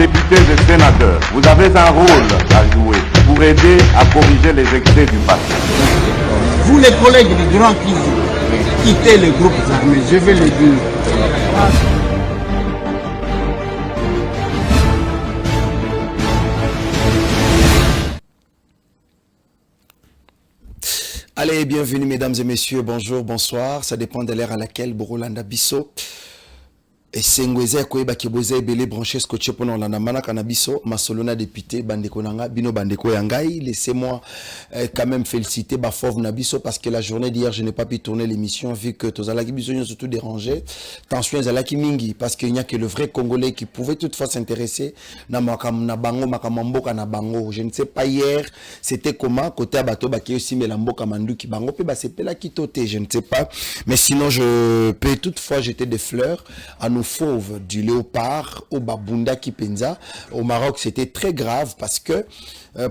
députés et sénateurs, vous avez un rôle à jouer pour aider à corriger les excès du passé. Vous les collègues du Grand qui quittez les groupes armés, je vais le dire. Allez, bienvenue mesdames et messieurs, bonjour, bonsoir, ça dépend de l'heure à laquelle Borolanda Bisso et Sengweze Koeba Kiboze Belé branché scotché pendant la namana canabiso, Masolona député, Bandeko Nanga, Bino Bandeko Yangai. Laissez-moi quand même féliciter Bafov Nabiso parce que la journée d'hier, je n'ai pas pu tourner l'émission vu que Tozalaki Biso nous surtout dérangé. Tension Zalaki Mingi parce qu'il n'y a que le vrai Congolais qui pouvait toutefois s'intéresser. Nabango, Makamamboka, Nabango. Je ne sais pas hier, c'était comment, côté Abato Baki aussi, Melamboka Manduki Bango, puis Basepela Kitote, je ne sais pas. Mais sinon, je peux toutefois jeter des fleurs à nos fauves du léopard au Babunda Kipenza. Au Maroc, c'était très grave parce que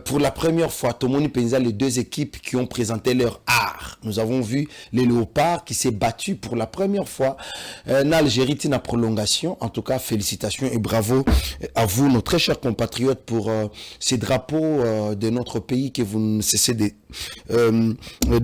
pour la première fois, Tomoni Penza, les deux équipes qui ont présenté leur art. Nous avons vu les léopards qui s'est battu pour la première fois en Algérie, na prolongation. En tout cas, félicitations et bravo à vous, nos très chers compatriotes, pour ces drapeaux de notre pays que vous ne cessez de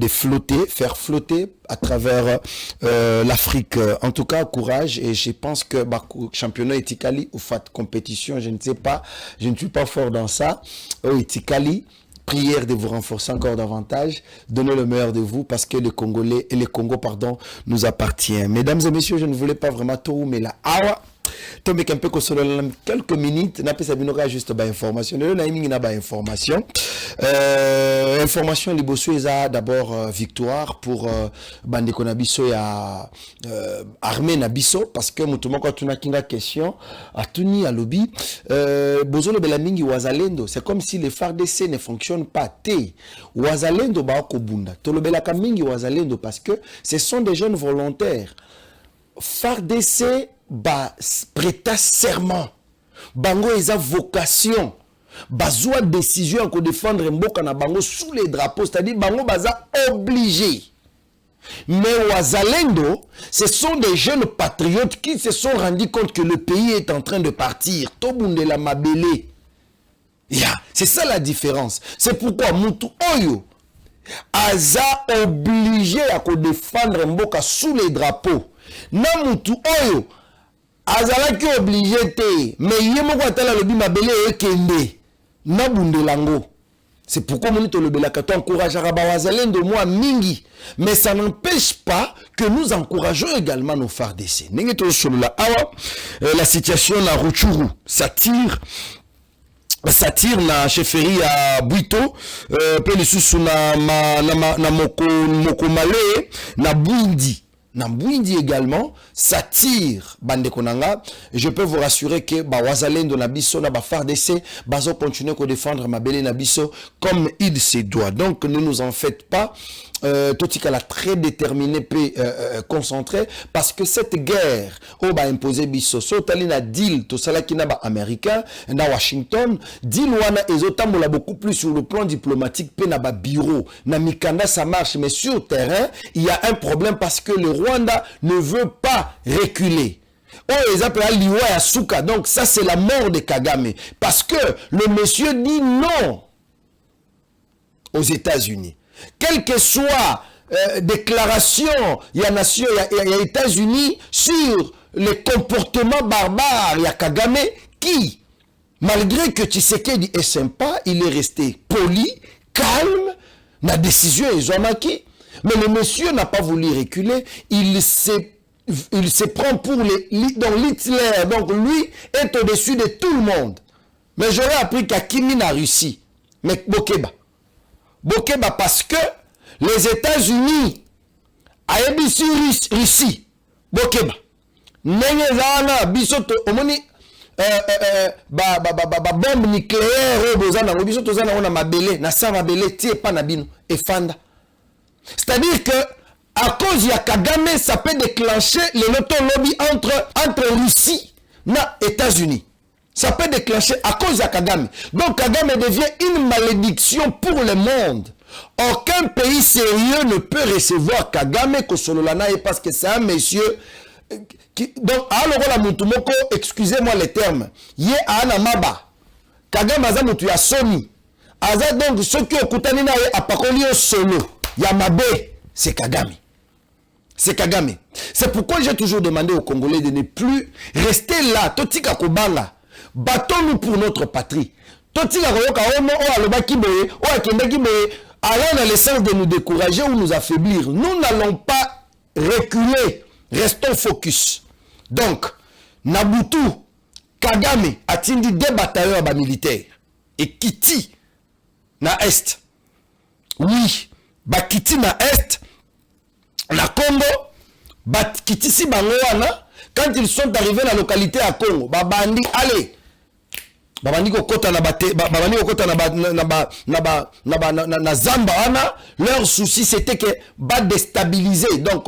flotter, faire flotter à travers l'Afrique. En tout cas, courage, et je pense que championnat Etikali ou FAT compétition, je ne sais pas, je ne suis pas fort dans ça. Etikali, prière de vous renforcer encore davantage, donnez le meilleur de vous parce que les Congolais et les Congo, pardon, nous appartient. Mesdames et messieurs, je ne voulais pas vraiment tout, mais là, Tombe un peu quelques minutes, n'a pas sabinoka juste ba information. Le na mingi na ba information. Information liboso eza d'abord victoire pour Bandeko Nabiso ya armée Nabiso parce que mutumo kwa tuna kinga question atuni à lobby bozolo bela mingi wazalendo, c'est comme si les FARDC ne fonctionnent pas té. Wazalendo ba ko bunda. Tolobela ka mingi wazalendo parce que ce sont des jeunes volontaires. FARDC ba prêta serment, bango eza vocation, bazwa décision pour défendre mboka na bango sous les drapeaux, c'est-à-dire bango baza obligé. Mais Wazalendo, ce sont des jeunes patriotes qui se sont rendus compte que le pays est en train de partir. Tobundela Mabele. C'est ça la différence. C'est pourquoi Moutou Oyo aza obligé à défendre mboka sous les drapeaux. Na Moutou Oyo azalaki obligé te, mais yemoko atala lobi mabele ekende na bundelango. C'est pourquoi nous te encourageons Wazalendo moi mingi, mais ça n'empêche pas que nous encourageons également nos FARDC. La situation na Rutshuru, ça tire na chefferie à Bwito, pelisusu na Mokomale, na Bwindi. Nambouindi également, ça tire Bandeko Nanga. Je peux vous rassurer que Wazalendo Nabiso, na FARDC, bazo continuer à défendre Mabele Nabiso comme il se doit. Donc ne nous en faites pas. Totika l'a très déterminé, concentré, parce que cette guerre, imposé biso, sotali na deal, to salaki na américain, na Washington, deal wana ezotambola beaucoup plus sur le plan diplomatique, pe na bureau, na mikanda ça marche, mais sur terrain, il y a un problème parce que le Rwanda ne veut pas reculer. Ils appellent Liwa Yasuka, donc ça c'est la mort de Kagame, parce que le monsieur dit non aux États-Unis. Quelle que soit déclaration, il y a nation, il y a États-Unis sur les comportements barbares, il y a Kagame qui, malgré que Tshisekedi est sympa, il est resté poli, calme, la décision est Zomaki. Mais le monsieur n'a pas voulu reculer, il se prend pour Hitler, donc lui est au-dessus de tout le monde. Mais j'aurais appris qu'Akimi n'a réussi. Mais Bokeba parce que les États-Unis a ébissi Russie. Bokeba. Nengezana bisoto omoni bombe nucléaire bozana bisoto zana ona mabele na sa mabele tie pa na bino efanda. C'est-à-dire que à cause de Kagame, ça peut déclencher le lobby entre Russie et États-Unis. Ça peut déclencher à cause de Kagame. Donc Kagame devient une malédiction pour le monde. Aucun pays sérieux ne peut recevoir Kagame parce que c'est un monsieur donc alors la mutumoko, excusez-moi les termes, ye ana maba Kagame aza mutu ya soni aza donc ceux qui okutani na ye apakoli yo solo ya mabe, c'est Kagame. C'est Kagame. C'est pourquoi j'ai toujours demandé aux Congolais de ne plus rester là. Totika kobala. Battons-nous pour notre patrie. Totika koyoka ono o aloba kiboye, o akende kiboye, allant dans le sens de nous décourager ou nous affaiblir. Nous n'allons pas reculer. Restons focus. Donc, Nabutu, Kagame atindi 2 bataillons à militaires. Et Kiti na Est. Oui, ba Kiti na Est. La Congo, Kitisi Bangoana, quand ils sont arrivés dans la localité à Congo, Babandi, allez, Babandi Kokota na Zamba, leur souci c'était que va déstabiliser. Donc,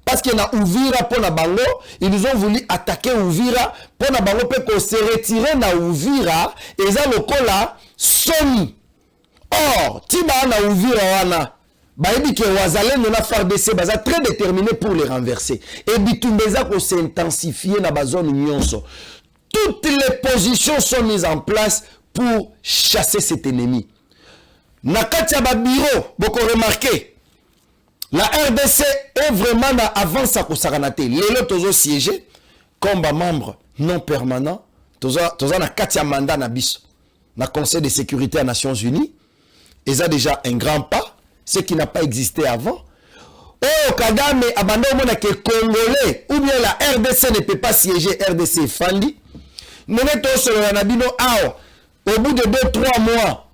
parce qu'il y a Ouvira pour na Bango, ils ont voulu attaquer Ouvira pour na Bango, pour se retirer na Ouvira, et ça le cola, Sony. Or, Tiba na Ouvira wana. Baïbi que Wazalendo na FARDC baza très déterminé pour les renverser. Et Bitumbeza ko s'intensifier na bazone nyonso. Toutes les positions sont mises en place pour chasser cet ennemi. Nakatia ba bureau, beaucoup remarqué. La RDC est vraiment na avance à kosakanate. Lelo tozo siéger comme membre non permanent. Tozo na katia mandat na biso. Na Conseil de sécurité des Nations Unies. Et ça déjà un grand pas. Ce qui n'a pas existé avant. Oh, Kagame, abandonne que Congolais, ou bien la RDC ne peut pas siéger, RDC Fandi. Nous mettons sur le Nabino, au bout de 2-3 mois,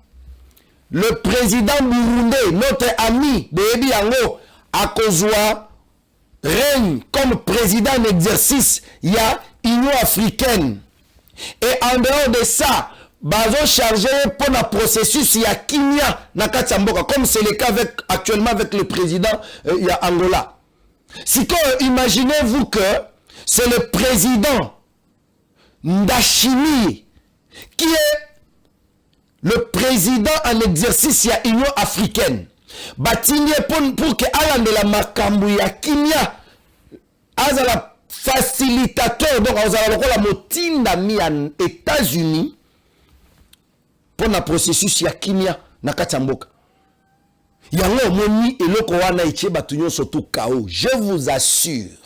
le président burundais, notre ami de Ebi Yango, à Kozwa, règne comme président en exercice, il y a Union africaine. Et en dehors de ça, bazo chargé pour le processus il y a Kimia Nakatamboka, comme c'est le cas actuellement avec le président il y a Angola. Si imaginez-vous que c'est le président Ndashimi qui est le président en exercice il y a Union africaine. Batini pour que Alan de la Makambu ya Kimia azala facilitateur, donc azala la motinda mi en États-Unis pour le processus ya kimia na katamboka. Yango moni eloko wana iche batunyo surtout KO. Je vous assure.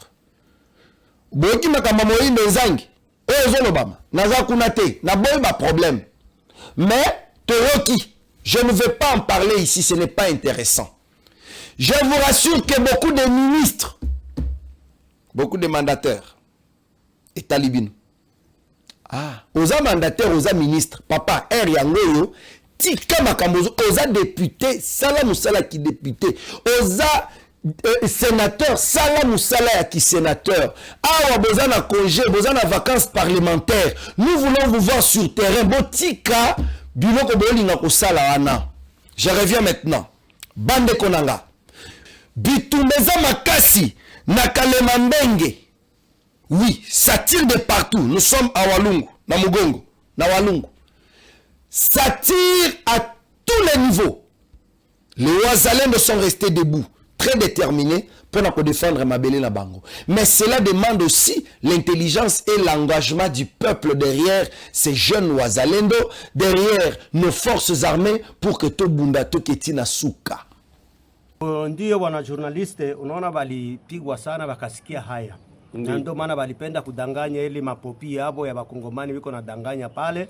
Boki makamba moyindo nzangi. Ozo lobama. Naza kunate. Na boy ba problème. Mais Toroki, je ne vais pas en parler ici, ce n'est pas intéressant. Je vous rassure que beaucoup de ministres, beaucoup de mandataires, et talibines, oza mandataire, oza ministre, papa, yangoyo, tika makambozo, oza député, sala musala ki député, oza sénateur, sala musala ki sénateur, awa boza na congé, boza na vacances parlementaires, nous voulons vous voir sur terrain, botika, biloko bolinga ko sala wana. Je reviens maintenant. Bande konanga. Bitumbeza makasi, nakalema mbenge. Oui, ça tire de partout. Nous sommes à Walungu, na Mugongo, na Walungu. Ça tire à tous les niveaux. Les Wazalendo sont restés debout, très déterminés pour nous défendre Mabele na Bango. Mais cela demande aussi l'intelligence et l'engagement du peuple derrière ces jeunes Wazalendo, derrière nos forces armées pour que Tobunda Toketi na suka. Ndio wana journaliste unaona walipigwa sana wakasikia haya. Ndio maana walipenda kudanganya ili mapopi yabo ya bakongomani biko na danganya pale.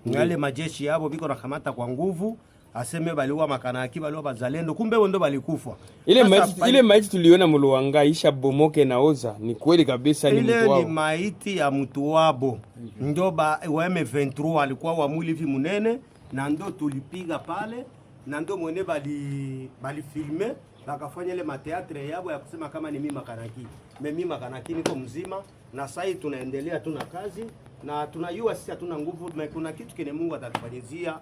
Ngale majeshi yabo biko na kamata kwa nguvu. Aseme baliwa makanaki baliwa bazalendo kumbe wendo balikufa. Ile maiti tuliona Muluanga isha bomoke na oza ni kweli kabisa ni mtu wao. Ile ni maiti ya mtu wabo. Ndio ba M23 alikuwa wa mwili hivi munene na ndo tulipiga pale na ndo mwene bali filme bakafanya ile mateatre yabo ya kusema kama ni mimi makanaki. Mimi makanaki niko mzima na sasa tunaendelea tuna kazi na tunajua sisi hatuna nguvu, kuna kitu kile Mungu atatufanyizia.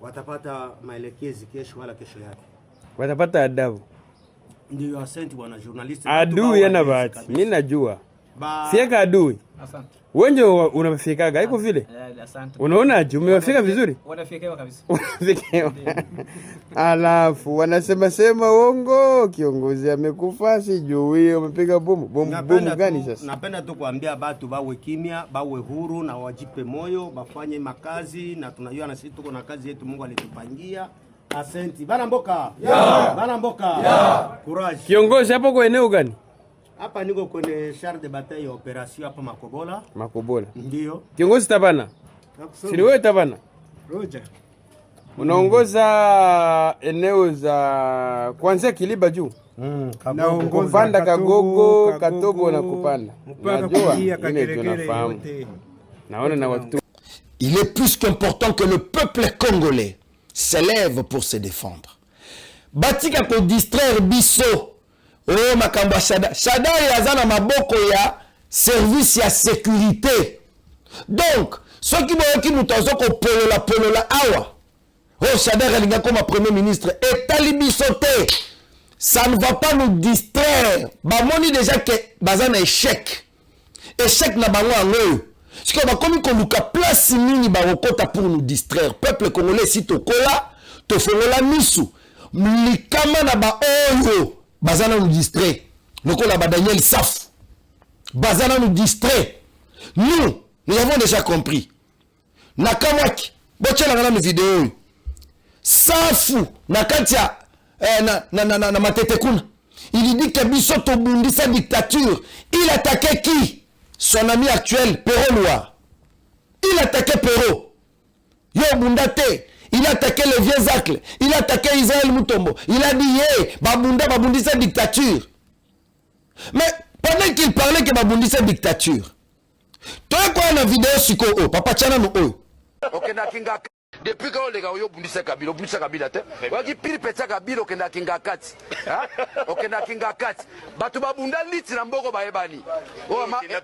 Watapata maelekezi kesho wala kesho yake. Watapata adabu. Ndio asante bwana journalist. Adui yana bahati. Mimi najua. Sieka adui. Asante. Wenye unafikaga iko vile? Asante. Unaonaje? Umewafika vizuri? Wanafikewa kabisa. Wanafikewa. Alafu wanasema sema uongo, kiongozi amekufa sijui umepiga bomu. Bomu gani sasa? Napenda tu kuambia batu bawe kimya, bawe huru na wajipe moyo, bafanye makazi na tunajua na sisi tuko na kazi yetu Mungu alitupangia. Asante. Bana mboka. Bana mboka. Courage. Kiongozi hapo kwa eneo gani? Hapa niko kwenye char de bataille ya operation hapa Makobola. Makobola. Ndio. Kiongozi Tabana. Si wewe Tabana? Roja. Unaongoza eneo za kuanzia Kiliba juu. Kupanda Kagogo, Katobo na kupanda. Najua ile tunafahamu. Naona na watu. Il est plus qu'important que le peuple congolais s'élève pour se défendre. Batika ko distraire biso. Oh makambo Shada. Shada yazana maboko ya service ya sécurité. Donc, ceux qui vont qui mutazo ko polola awa. Oh Shada relinga comme premier ministre et talibisoté. Ça ne va pas nous distraire. Bamoni déjà que bazana échec. Échec na bango angoyo. Ce qu'on va comme koluka place mini barokota pour nous distraire. Peuple congolais si tokola, tofongola misu. Likama na ba oyo. Bazana nous distrait. Lokola ba Daniel Saf. Bazana nous distrait. Nous avons déjà compris. Nakamwaki. Bocha na ngana vidéo. Safu nakatia na matete kuna. Il dit que Biso tobundi sa dictature. Il attaquait qui? Son ami actuel, Perrault Loire. Il attaquait Perrault. Yo Bundate. Il a attaqué les vieux acles. Il a attaqué Israël Mutombo. Il a dit, Babundi sa dictature. Mais pendant qu'il parlait que Babundi sa dictature, toi quoi la vidéo sur quoi? Papa Tchana nous oh. Ok, na kinga. Depuis quand les gars ont Bundisa Kabila, te. Wagi pili peta Kabila ok na kinga kati. Ok na kinga kati. Batu babunda liti na mboko baebani.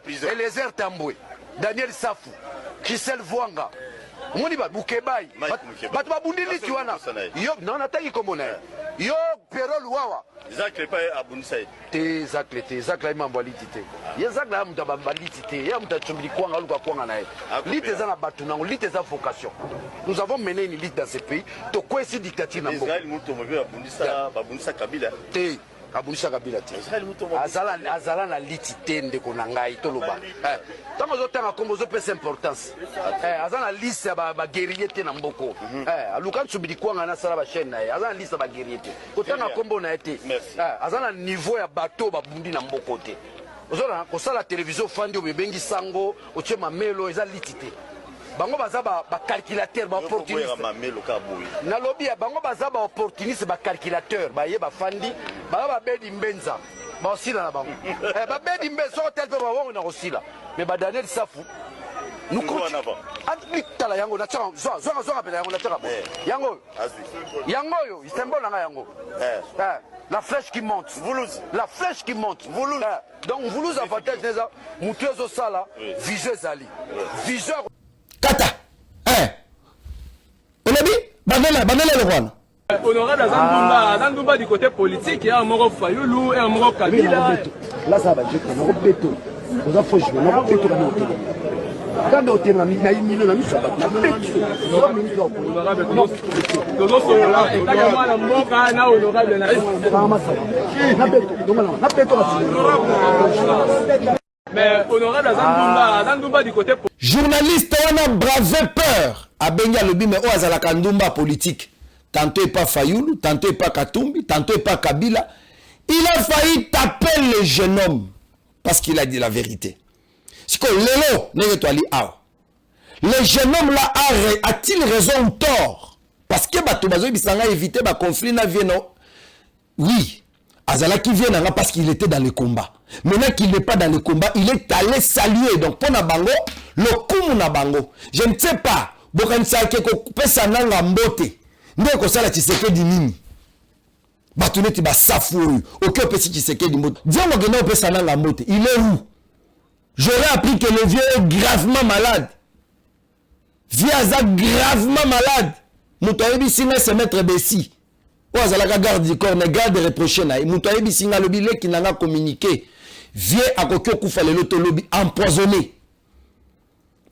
Et les airs Tamboué, Daniel Safou, Christelle Vwanga. Moni ba Bukebai. Batu babundi liti wana. Yo non ataki komona. Yo Perrault Loire. Zacle pas abundisa. Te zacle mambo litite. Ye zacle ya mutaba litite. Ya mutachumbi kwanga luka kwanga nae. Lite za na batu na lite za vocation. Nous avons mené une lutte dans ce pays. To quoi cette dictature na mboko. Israël muto mwe abundisa Kabila. Te abundisa Kabila te. Azala na litite ndeko na ngai toloba. Tango zo tanga kombo zo pesa importance. Azala liste ba guerrier te na mboko. Aluka tsubidi kwanga na sala ba chaîne na ye. Azala liste ba guerrier te. Ko tanga kombo na ete. Azala niveau ya bateau ba bundi na mboko te. Ozona ko sala télévision fandi obebengi sango oche mamelo eza litite. Bango baza ba calculateur ba opportuniste. Na lobby bango baza ba opportuniste ba calculateur ba ye ba fandi ba bedi mbenza. Ba osila na bango. Ba bedi mbenza hotel pe ba wongo na osila. Mais ba Daniel Safou nous continuons. Tala yango na tchanga zo pela yango na tchanga. Yango yo, symbole na yango. La flèche qui monte. La flèche qui monte. Donc Voulouz avantage déjà mutuezo sala viseur zali. Viseur Kata. Onabi banela le roi. Honorable Azandumba du côté politique, il y a un moro Fayoulou et un moro Kabila. Là ça va, je peux me répéter. Vous avez fauché, on va répéter la montée. Quand on est na milieu na misa ba. Mais honorable Azandumba du côté politique. Journaliste on a bravé peur. A Benga Lobi mais o azala kandumba politique. Tantôt pas Fayoulou, tantôt pas Katumbi, tantôt pas Kabila. Il a failli taper le jeune homme parce qu'il a dit la vérité. C'est que Lélo n'est pas allé à. Le jeune homme là a-t-il raison ou tort? Parce que Batobazo Bissanga évité le conflit na Vieno. Oui, Azala qui vient parce qu'il était dans le combat. Maintenant qu'il n'est pas dans le combat, il est allé saluer. Donc pour Nabango, le coup na bango. Je ne sais pas. Bokanisa keko pesa nanga mbote. Ndeko sala Tshisekedi nini? Batuneti ba safuru. Aucun petit Tshisekedi mbote. Dis-moi que non pesa nanga mbote. Il est où? J'aurais appris que le vieux est gravement malade. Viaza gravement malade. Moutoyebi singa se mettre Bessi. Ouazalaka garde du corps, ne garde reproché na. Moutoyebi singa lobi le qui n'a communiqué. Vieux a kokyo kufa le loto lobi empoisonné.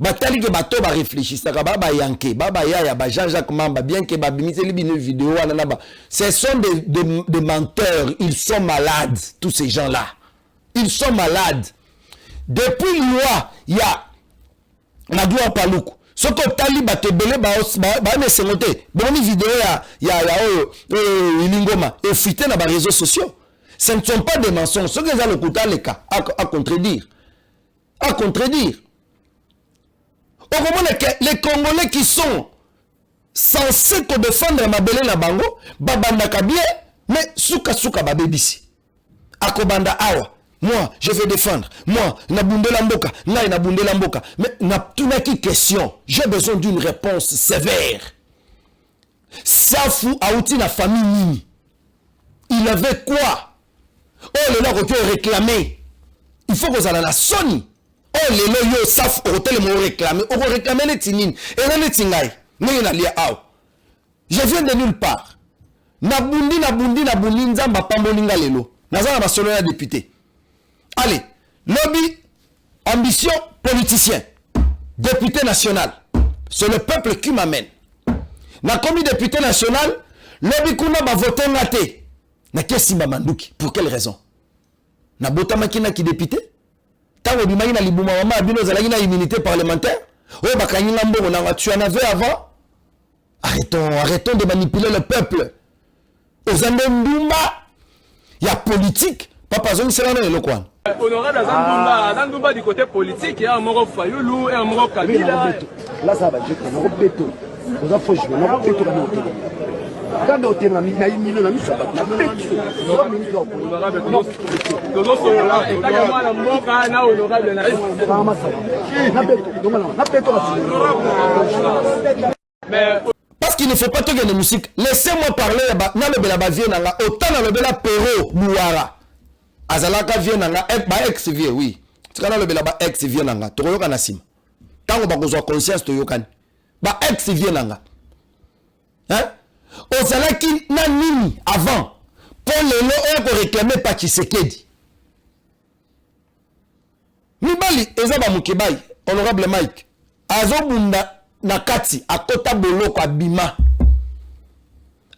batali ke bato ba réfléchissaka ba yanke ba yaya ba Jean-Jacques Mamba bien que ba bimiseli bino vidéo wana ba ce sont des menteurs, ils sont malades tous ces gens-là. Ils sont malades. Depuis loi il y a Nadoua Paloukou. Ce que tali batebele ba me sengote. Bon vidéo ya Ilingoma et fuité dans les réseaux sociaux. Ce ne sont pas des mensonges. Ce que ça le coûte les cas à contredire. À contredire. Les Congolais qui sont censés te défendre Mabele na bango, babanda kabie, mais souka babebisi. Akobanda awa, moi je vais défendre, moi nabunde la mboka, nabunde la mboka. Mais n'a qui question, j'ai besoin d'une réponse sévère. Safou Aouti na famille nini. Il avait quoi? Oh le là qu'on réclamer. Il faut que ça la sonne. Oh les loyaux savent hôtel me réclamer. On réclamer les tinines. Et là les tingaï. Je viens de nulle part. Nabundi nzamba pambolinga lelo. Nazana basolo ya député. Allez, lobby, ambition, politicien. Député national. C'est le peuple qui m'amène. Na commis député national, lobby kuna ba voter ngate. Na kesi ba manduki. Pour quelle raison? Na botama kina ki député? Tango bimaki na libuma mama abino zalaki na immunité parlementaire. Oh bakanyi ngambo na tu en avais avant. Arrêtons de manipuler le peuple. Aux Andemboumba, il y a politique. Papa Zong c'est là le coin. Honorable Azandumba du côté politique, il y a un moro Fayoulou et un moro Kabila. Là ça va, je connais un béton. Vous avez fait un béton à notre. Quand on est en milieu, on a mis ça. Parce qu'il ne faut pas tout gagner de musique. Laissez-moi parler. Autant dans le bela Perro Bouara. Azalaka vient nanga ex vie oui. Tu kana le bela ex vie nanga. Toyoka nasim. Tango ba kozwa conscience toyokani. Ba ex vie nanga. Hein? Ozalaki na nini avant pour le lo pour réclamer pa Tshisekedi. Mibali ezaba mukebai honorable Mike. Azobunda nakati akota boloko abima.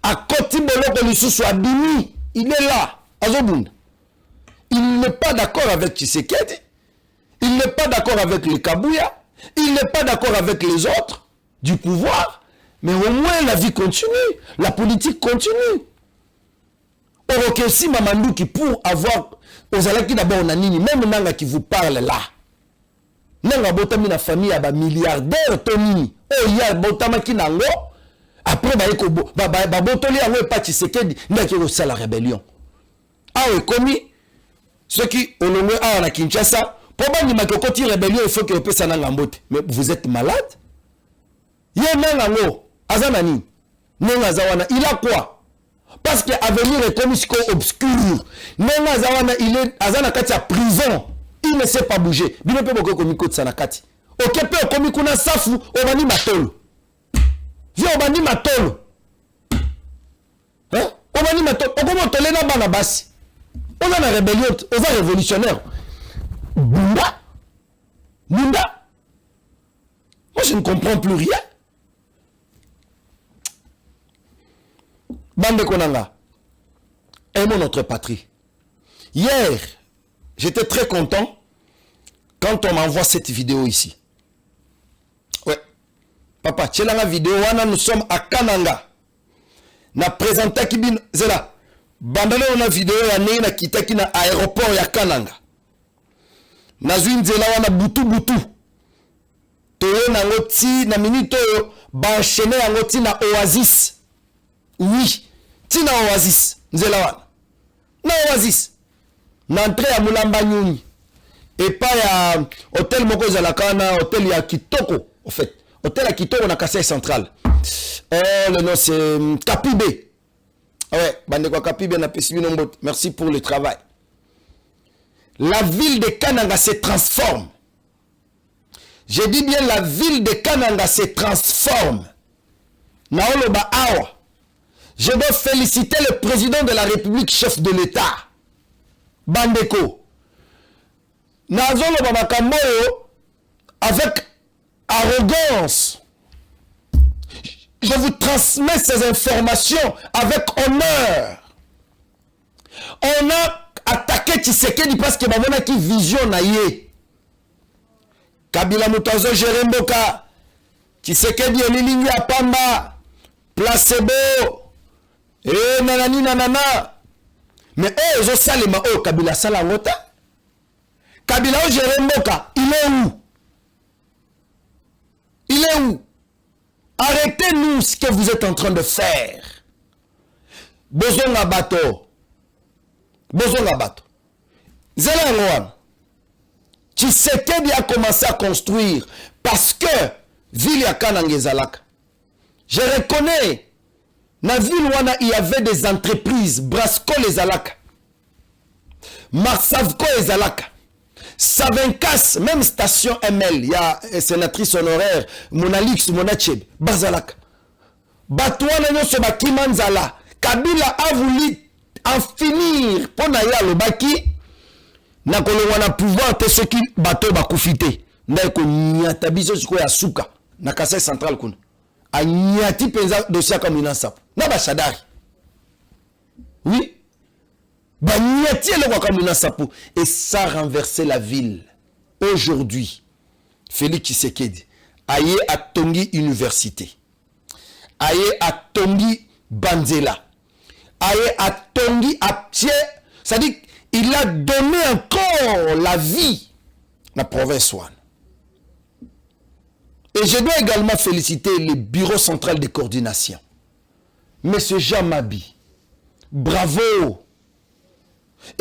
Akoti boloko lisusu abimi, il est là azobunda. Il n'est pas d'accord avec Tshisekedi. Il n'est pas d'accord avec les Kabouya. Il n'est pas d'accord avec les autres du pouvoir. Mais au moins la vie continue. La politique continue. Or que si Mamandou qui pour avoir aux alaki d'abord nanini, même nanga qui vous parle là. Nanga botami na famille à milliardaire Tony. Oh ya botama ki nango. Après ba botoli yango pa Tshisekedi ndaki ko sala rébellion. Ah oui commis ceux qui olongwe a na Kinshasa pour bani makokoti rébellion il faut que pe sana ngambote. Mais vous êtes malade? Yé nango Azanani, Nenga Zawana, il a quoi? Parce que l'avenir est comme obscur. Nenga Zawana, il est Azana Kati à prison. Il ne sait pas bouger. Bien peu beaucoup comme Miko Tsanakati. Ok, peu comme Mikuna Safu, Obani Matolo. Viens Obani Matolo. Hein? Obani Matolo. Comment te l'ena Banabasi? On a la rébellion, on a révolutionnaire. Bunda? Bunda? Moi je ne comprends plus rien. Bande Konanga, aimons notre patrie. Hier, j'étais très content quand on m'envoie cette vidéo ici. Ouais. Papa, tu la vidéo, nous sommes à Kananga. Na présenté Kibin, c'est là. Bandale on a vidéo ya na kitaki na aéroport ya Kananga. Na zunzela wana butu. Toyo na ngoti na minito ba enchaîner ya ngoti na Oasis. Oui, tina Oasis, nzela na Oasis. N'entrée à Moulamba Nyuni. Et pas ya hôtel moko zalakana, hôtel ya Kitoko en fait. Hôtel à Kitoko na Kassai Central. Le nom c'est Kapibé. Ouais, bandeko Kapibé na pesibino mbot. Merci pour le travail. La ville de Kananga se transforme. Je dis bien la ville de Kananga se transforme. Naoloba awa. Je dois féliciter le président de la République, chef de l'État. Bandeko. Nazolo Babakamboyo, avec arrogance. Je vous transmets ces informations avec honneur. On a attaqué Tshisekedi parce que Bamona qui vision na ye. Kabila Mutazo Jeremboka. Tshisekedi elilingi ya pamba. Placebo. Nanani nanana. Mais ils ont salima Kabila Salangota. Kabila Jeremboka, il est où? Il est où? Arrêtez-nous ce que vous êtes en train de faire. Bozonga bato. Bozonga bato. Zela Rouen. Tshisekedi a commencé à construire parce que ville ya Kanangezalaka. Je reconnais, dans la ville où il y avait des entreprises, Brasco les Alaka, Marsavco les Alaka, Savencas, même station ML, il y a une sénatrice honoraire, Monalix, Monacheb, Bazalaka. Batouana Nyoso Bakimanzala, Kabila a voulu en finir pour Naya le Baki. Na kolongwa pouvoir te ceux qui bateau bakufite ndai ko nyata biso siko ya suka na Kasai central kuna a nyati penza dossier comme inasap na ba shadari oui ba nyati le kwa comme inasap et ça renverser la ville. Aujourd'hui Félix Tshisekedi aye à Tongi Université, aye à Tongi Banzela, aye à Tongi à Pied, ça dit il a donné encore la vie à la province One. Et je dois également féliciter le bureau central de coordination. Monsieur Jean Mabi, bravo.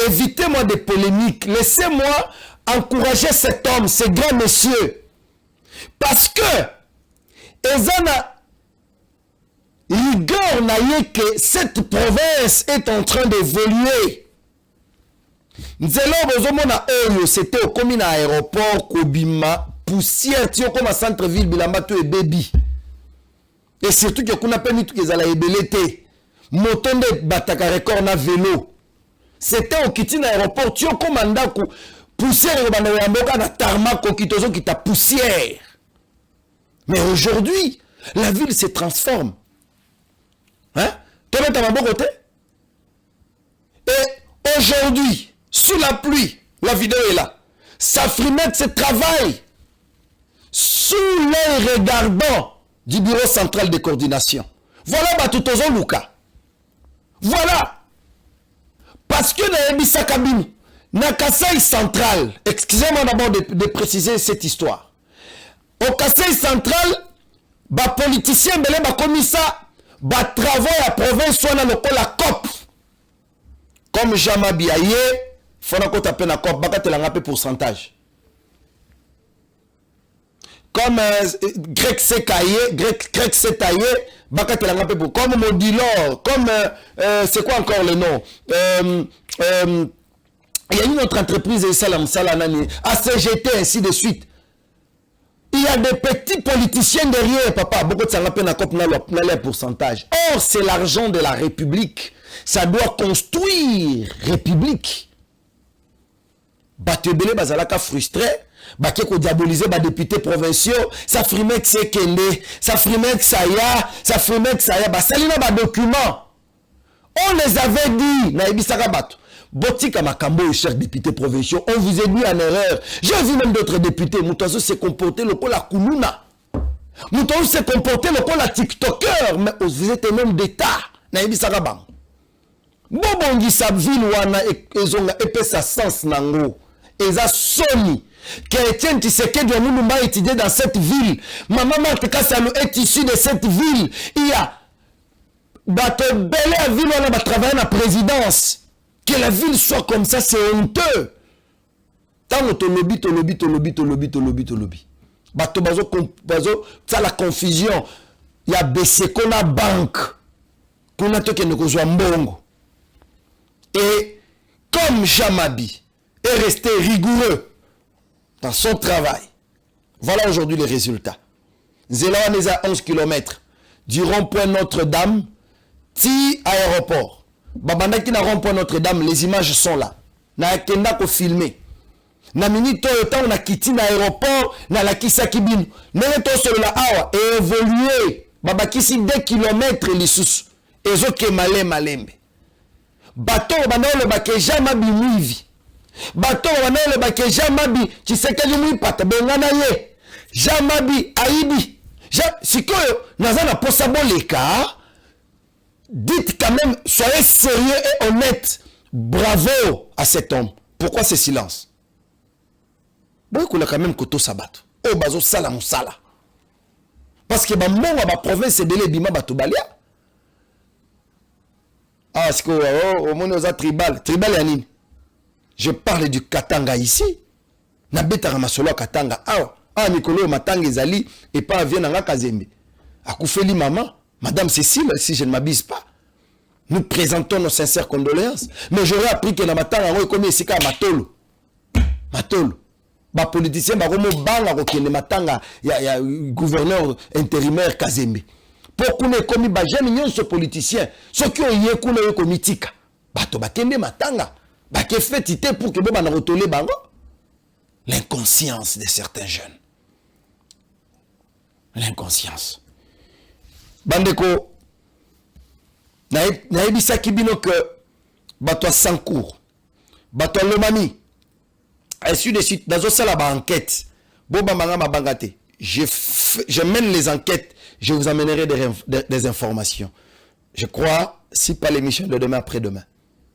Évitez-moi des polémiques. Laissez-moi encourager cet homme, ce grand monsieur. Parce que, Ezana, rigueur n'a eu que cette province est en train d'évoluer. Nzelo bozomona oyo c'était au commune aéroport Kobima poussière tio comme à centre-ville bilamba to et baby. Et surtout que kuna peni tout ezala ebelete. Motonde bataka record na vélo. C'était au Kitina aéroport tio comme andako poussière bana ya mboka na tarmac kokitozo qui ta poussière. Mais aujourd'hui, la ville se transforme. Hein? Toi tu as un bon côté? Et aujourd'hui, sous la pluie, la vidéo est là. Safrimet se travaille sous l'œil regardant du bureau central de coordination. Voilà Batutozo Luka. Voilà. Parce que dans Ebissa Kabine, na Kasai central, excusez-moi d'abord de préciser cette histoire. Au Kasai central, ba politicien belé ba commissaire, ba travail à province soit dans le la COP. Comme Jama Biaye, il faut qu'on tape la COP, il y a un pourcentage. Comme Grec Sekaye, Grec Setaye, comme Modilor, comme c'est quoi encore le nom? Il y a une autre entreprise, Salam Salanani, ACGT, ainsi de suite. Il y a des petits politiciens derrière, papa, beaucoup de ça la COP dans le pourcentage. Or, c'est l'argent de la République. Ça doit construire République. Batebele bazalaka frustré, baké ko diaboliser ba députés provinciaux, ça frimet que c'est kende, ça frimet que ça ya, ba salina ba document. On les avait dit, na ebisaka bato. Botika makambo, chers députés provinciaux, on vous a mis en erreur. J'ai vu même d'autres députés, Moutazo s'est comporté le la Kounouna. Moutazo s'est comporté le la TikToker, mais vous êtes un homme d'État. Na ebisaka bang. Bobongi sa ville wana ezonga epesa sens nango. Eza soni. Chrétien Tshisekedi Mulumba est étudié dans cette ville. Maman Marthe Kassalo est issu de cette ville. Il y a bato belé à ville wana ba travailler na présidence. Que la ville soit comme ça, c'est honteux. Tant to lobby. Bato bazo ça la confusion. Il y a Beseko na banque. Kuna toke ne kozwa mbongo. Et comme Jamabi est resté rigoureux dans son travail, voilà aujourd'hui les résultats. Zélan est à 11 km du rond-point Notre-Dame, ti aéroport. Babanda qui n'a rond-point Notre-Dame, les images sont là. Na kenda ko filmer. na minute oyo ntango na kiti na aéroport nalakisaki bino ndenge tosolola awa évoluer babakisi 2 km lisusu ezokema malembe bato bana olobaka ejama bimwivi bato bana olobaka ejama bi Tshisekedi mwipata bengana ye jama bi aibi sikoyo naza na posa boleka. Dites quand même, soyez sérieux et honnête. Bravo à cet homme. Pourquoi ce silence? Bon, il y a quand même koto sabato. Oh, bazo sala musala. Parce que monga ba province de l'Ebima batubalia. Ah, est-ce que au monde osa tribal, tribal yanine. Je parle du Katanga ici. Na beta masolo Katanga. Ah, Mikolo matanga ezali et pas vient nga Kazembe. Akufeli maman. Madame Cécile, si je ne m'abuse pas, nous présentons nos sincères condoléances. Mais j'aurais appris que dans ma tanga, on comme ici, Matolo. Matolo. Les politiciens, il y a gouverneur intérimaire Kazembe. Pour qu'on ait commis, j'aime ce politicien. Ceux qui ont eu qu'on ait commis tika. Bato bakende matanga. Baké fait tité pour que vous m'en retourner bango. L'inconscience de certains jeunes. L'inconscience. Bandeko, naebisaki bino que bato Sankour, bato Lomami, ainsi de suite, dans la enquête, je mène les enquêtes, je vous amènerai des informations. Je crois, si pas l'émission de demain après-demain,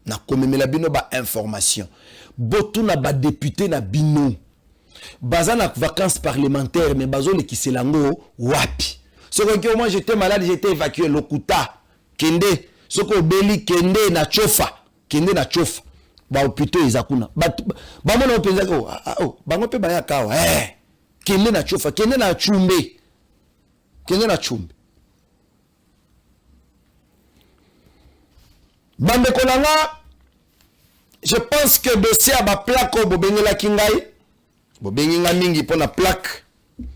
na komeme la bino ba information. Botu na ba député na bino. Baza na vacances parlementaires, mais bazo le kiselango wapi. Ce que moi j'étais malade, j'étais évacué. Lokuta, Kende, ce que Beli, Kende, na Chofa, Kende na Chofa. Ba hôpital Izakuna. Ba mon hôpital, ba mon pe ba ya kawa. Kende na Chofa, Kende na Chumbe. Kende na Chumbe. Bande Kolanga, je pense que dossier à ma plaque au Bobengela Kingai. Bobenginga mingi pour la plaque.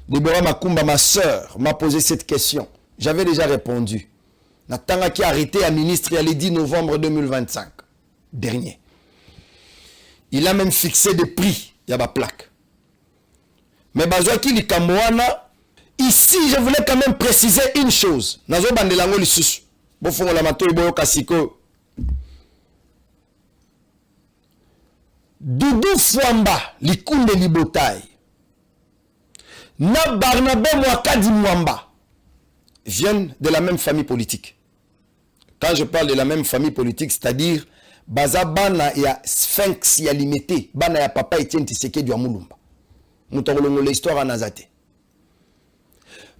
Deborah Makumba, ma soeur, m'a posé cette question. J'avais déjà répondu. Natanga qui a arrêté un ministre le 10 novembre 2025. Dernier. Il a même fixé des prix. Il y a ma plaque. Mais Bazouaki Likamouana, ici, je voulais quand même préciser une chose. Nazo Bandelango Lissus. Bofongo la mato iboyo kasiko. Doudou Fouamba, Likunde Libotaï. Na Barnabé Mwakadi Mwamba viennent de la même famille politique. Quand je parle de la même famille politique, c'est-à-dire Baza Bana ya Sphinx ya limité, Bana ya Papa Etienne Tshisekedi du Amulumba. Moutarolongo l'histoire en Azate.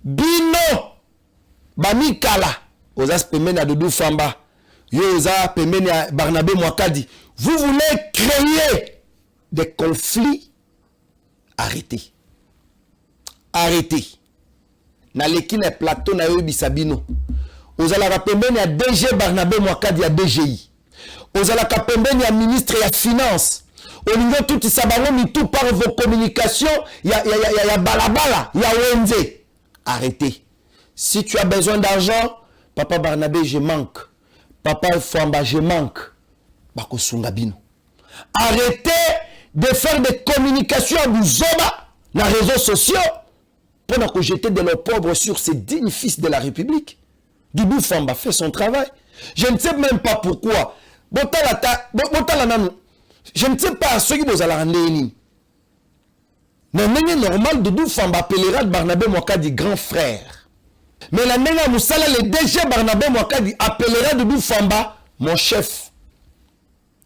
Bino Bamikala Ozas Pemena Doudou Famba Yoza Pemena Barnabé Mwakadi. Vous voulez créer des conflits? Arrêtez. Arrêtez. Na leki na plateau na yobi sabino. Ozala pembeni ya DG Barnabé Mwakadi ya DGI. Ozala pembeni ya ministre ya finance. Au niveau tout sabango mi tout par vos communications, ya balabala, ya wenze. Arrêtez. Si tu as besoin d'argent, papa Barnabé je manque. Papa Famba je manque. Bako Sungabino. Arrêtez de faire des communications à Bouzoma, dans les réseaux sociaux, pour que jeter de l'opprobre sur ces dignes fils de la République. Doudou Famba fait son travail. Je ne sais même pas pourquoi. Je ne sais pas ce qui vous a rendu. Mais normal, Doudou Famba appellera Barnabé Mwakadi grand frère. Mais la nena Moussala, le DG Barnabé Mwakadi appellera Doudou Famba mon chef.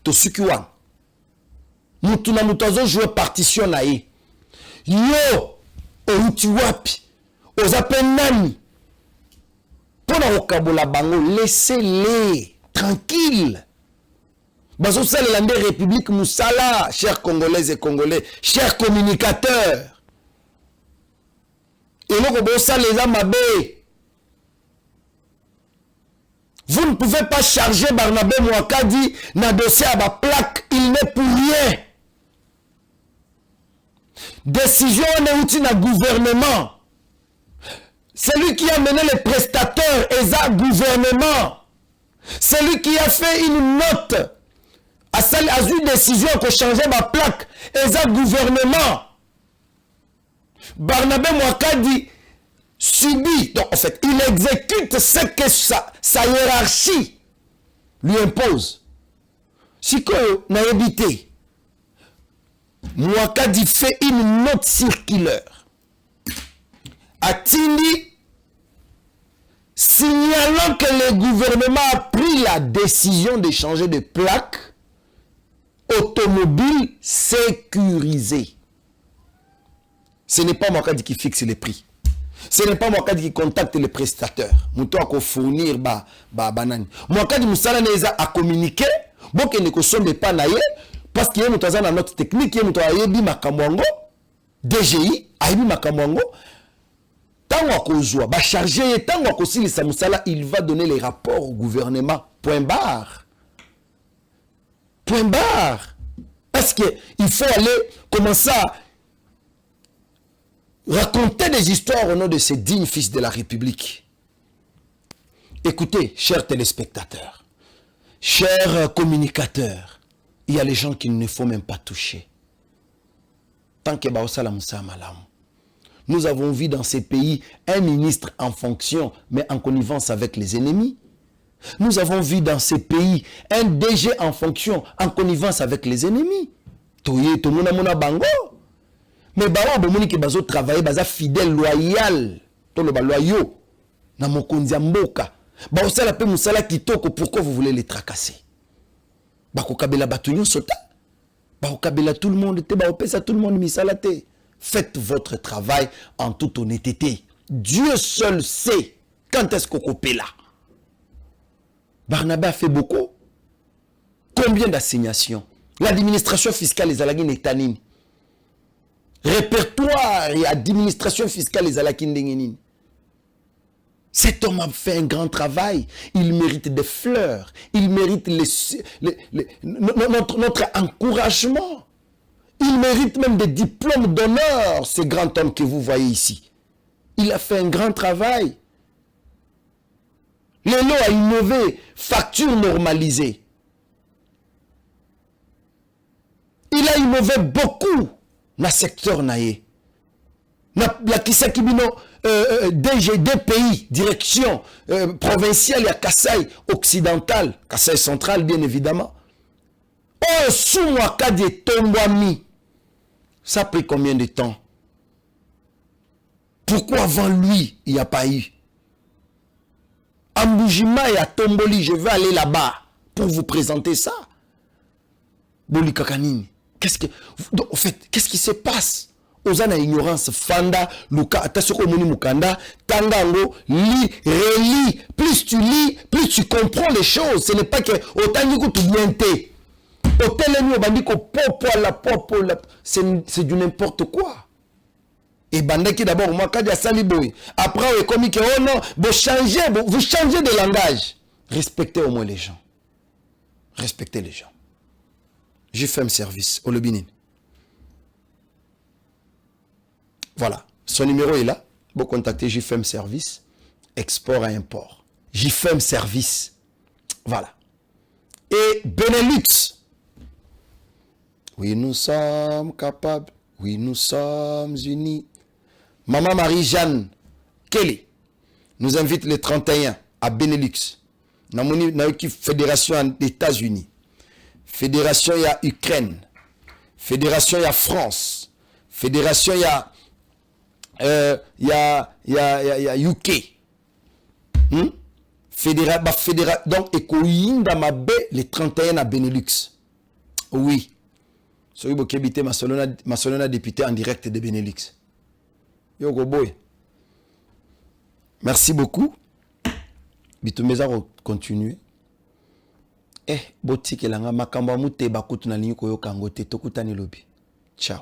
Tosukiwan. Moutuna Moutazo joue partition na ye. Yo, outi wapi, ozapen nani. Pona okabola bango, laissez-les tranquilles. Bazo sale lande République Moussala, chers Congolaises et Congolais, chers communicateurs. Et nous bossa les amabé. Vous ne pouvez pas charger Barnabé Mwakadi na dossier à ma plaque, il n'est pour rien. Décision on outil na gouvernement. Celui qui a mené les prestataires et ça gouvernement. Celui qui a fait une note a eu décision pour changer ma plaque. Et ça, gouvernement. Barnabé Mouakadi subit. Donc, en fait, il exécute ce que sa hiérarchie lui impose. Si que n'a évité, Mouakadi fait une note circulaire. Atindi, signalant que le gouvernement a pris la décision de changer de plaque automobile sécurisée. Ce n'est pas Mouakadi qui fixe les prix. Ce n'est pas Mouakadi qui contacte les prestataires. Mouto a fournir banani. Mouakadi Moussala Neza a communiqué. Bon que ne consomme pas naïe parce qu'il y a une note technique. Il y a une makamwango DGI a une makamwango. Tant qu'on joue, chargé, tant qu'on s'il il va donner les rapports au gouvernement. Point barre. Point barre. Parce qu'il faut aller commencer à raconter des histoires au nom de ces dignes fils de la République. Écoutez, chers téléspectateurs, chers communicateurs, il y a les gens qu'il ne faut même pas toucher. Tant que Baosala Moussa Malam. Nous avons vu dans ces pays un ministre en fonction, mais en connivence avec les ennemis. Nous avons vu dans ces pays un DG en fonction, en connivence avec les ennemis. Toye, tout le monde a bango. Mais Bao Bomoni qui bazo travailler, baza fidèle, loyal, tout le loyaux, na mokonzi mboka. Bao sala pe musala kitoko, pourquoi vous voulez les tracasser? Bako kabela batunyo sota. Bao kabela tout le monde, te bao pesa tout le monde misalate. Faites votre travail en toute honnêteté. Dieu seul sait quand est-ce qu'on coupe là. Barnabé a fait beaucoup. Combien d'assignations? L'administration fiscale les alagines et tanine. Répertoire et administration fiscale les alakines. Cet homme a fait un grand travail. Il mérite des fleurs. Il mérite notre encouragement. Il mérite même des diplômes d'honneur, ce grand homme que vous voyez ici. Il a fait un grand travail. Lélo a innové, facture normalisée. Il a innové beaucoup dans le secteur naïe. La Kisakibino, DG, pays, direction provinciale, il y a Kassai occidental, Kassai central bien évidemment. Oh, sous moi, Kadi Tombouami. Ça a pris combien de temps? Pourquoi avant lui, il n'y a pas eu? À Mboujima et à Tomboli, je vais aller là-bas pour vous présenter ça. Boli Kakanini. En fait, qu'est-ce qui se passe? Ozana ignorance, Fanda, Luka, Atasoko Moni Mukanda, Tangango, lis, relis. Plus tu lis, plus tu comprends les choses. Ce n'est pas que autant que tu viens te. C'est du n'importe quoi. Et bandaki d'abord, moi, quand il y a Saliboy, après, on est comme que, oh non, vous changez de langage. Respectez au moins les gens. Respectez les gens. J'ai fait un service au Lobinin. Voilà. Son numéro est là. Vous contactez JFM Service, export à import. JFM Service. Voilà. Et Benelux. Oui, nous sommes capables. Oui, nous sommes unis. Maman Marie-Jeanne Kelly nous invite le 31 à Benelux. Nous avons une fédération des États-Unis. Fédération, il y a Ukraine. Fédération, il y a France. Fédération, il y a UK. Donc, Ekoyinda Mabe le 31 à Benelux. Oui. Soyez beaucoup habité Masolona député en direct de Benelux. Yoko boy. Merci beaucoup. Bitumeza continuer. Boti kelanga makamba mute bakutu na linyi koyo kangote tokutani lobi. Ciao.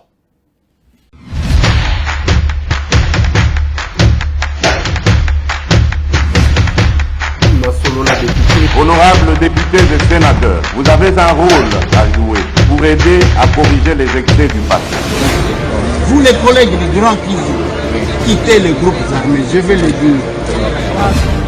Honorables députés et sénateurs, vous avez un rôle à jouer pour aider à corriger les excès du passé. Vous les collègues du Grand Kivu, quittez les groupes armés, je vais le dire.